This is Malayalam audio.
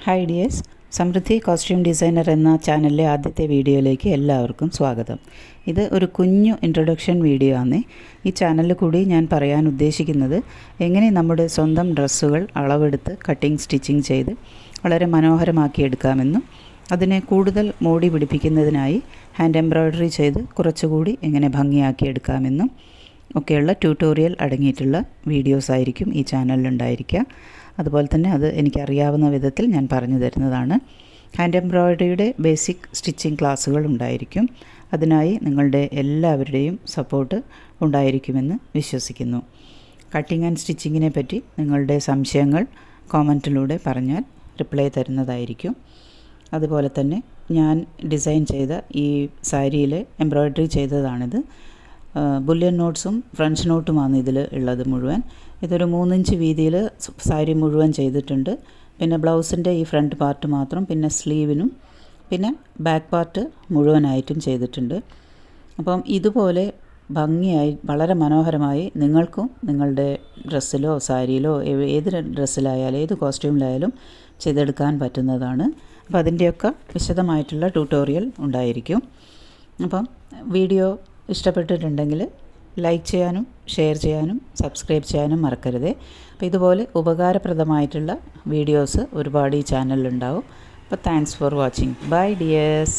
ഹായ് ഡിയേഴ്സ്, സമൃദ്ധി കോസ്റ്റ്യൂം ഡിസൈനർ എന്ന ചാനലിലെ ആദ്യത്തെ വീഡിയോയിലേക്ക് എല്ലാവർക്കും സ്വാഗതം. ഇത് ഒരു കുഞ്ഞു ഇൻട്രൊഡക്ഷൻ വീഡിയോ ആണ്. ഈ ചാനലിൽ കൂടി ഞാൻ പറയാൻ ഉദ്ദേശിക്കുന്നത് എങ്ങനെ നമ്മുടെ സ്വന്തം ഡ്രസ്സുകൾ അളവെടുത്ത് കട്ടിങ് സ്റ്റിച്ചിങ് ചെയ്ത് വളരെ മനോഹരമാക്കി എടുക്കാമെന്നും അതിനെ കൂടുതൽ മോടി പിടിപ്പിക്കുന്നതിനായി ഹാൻഡ് എംബ്രോയ്ഡറി ചെയ്ത് കുറച്ചുകൂടി എങ്ങനെ ഭംഗിയാക്കി എടുക്കാമെന്നും ഒക്കെയുള്ള ട്യൂട്ടോറിയൽ അടങ്ങിയിട്ടുള്ള വീഡിയോസ് ആയിരിക്കും ഈ ചാനലിലുണ്ടായിരിക്കുക. അതുപോലെ തന്നെ അത് എനിക്കറിയാവുന്ന വിധത്തിൽ ഞാൻ പറഞ്ഞു തരുന്നതാണ്. ഹാൻഡ് എംബ്രോയ്ഡറിയുടെ ബേസിക് സ്റ്റിച്ചിങ് ക്ലാസ്സുകൾ ഉണ്ടായിരിക്കും. അതിനായി നിങ്ങളുടെ എല്ലാവരുടെയും സപ്പോർട്ട് ഉണ്ടായിരിക്കുമെന്ന് വിശ്വസിക്കുന്നു. കട്ടിങ് ആൻഡ് സ്റ്റിച്ചിങ്ങിനെ പറ്റി നിങ്ങളുടെ സംശയങ്ങൾ കോമൻറ്റിലൂടെ പറഞ്ഞാൽ റിപ്ലൈ തരുന്നതായിരിക്കും. അതുപോലെ തന്നെ ഞാൻ ഡിസൈൻ ചെയ്ത ഈ സാരിയിൽ എംബ്രോയ്ഡറി ചെയ്തതാണിത്. ബുല്യൻ നോട്ട്സും ഫ്രഞ്ച് നോട്ടുമാണ് ഇതിൽ ഉള്ളത് മുഴുവൻ. ഇതൊരു 3 ഇഞ്ച് വീതിയിൽ സാരി മുഴുവൻ ചെയ്തിട്ടുണ്ട്. പിന്നെ ബ്ലൗസിൻ്റെ ഈ ഫ്രണ്ട് പാർട്ട് മാത്രം, പിന്നെ സ്ലീവിനും പിന്നെ ബാക്ക് പാർട്ട് മുഴുവനായിട്ടും ചെയ്തിട്ടുണ്ട്. അപ്പം ഇതുപോലെ ഭംഗിയായി വളരെ മനോഹരമായി നിങ്ങൾക്കും നിങ്ങളുടെ ഡ്രസ്സിലോ സാരിയിലോ ഏത് ഡ്രസ്സിലായാലും ഏത് കോസ്റ്റ്യൂമിലായാലും ചെയ്തെടുക്കാൻ പറ്റുന്നതാണ്. അപ്പോൾ അതിൻ്റെയൊക്കെ വിശദമായിട്ടുള്ള ട്യൂട്ടോറിയൽ ഉണ്ടായിരിക്കും. അപ്പം വീഡിയോ ഇഷ്ടപ്പെട്ടിട്ടുണ്ടെങ്കിൽ ലൈക്ക് ചെയ്യാനും ഷെയർ ചെയ്യാനും സബ്സ്ക്രൈബ് ചെയ്യാനും മറക്കരുത്. അപ്പോൾ ഇതുപോലെ ഉപകാരപ്രദമായിട്ടുള്ള വീഡിയോസ് ഒരുപാട് ഈ ചാനലിലുണ്ടാവും. അപ്പോൾ thanks for watching. Bye dears.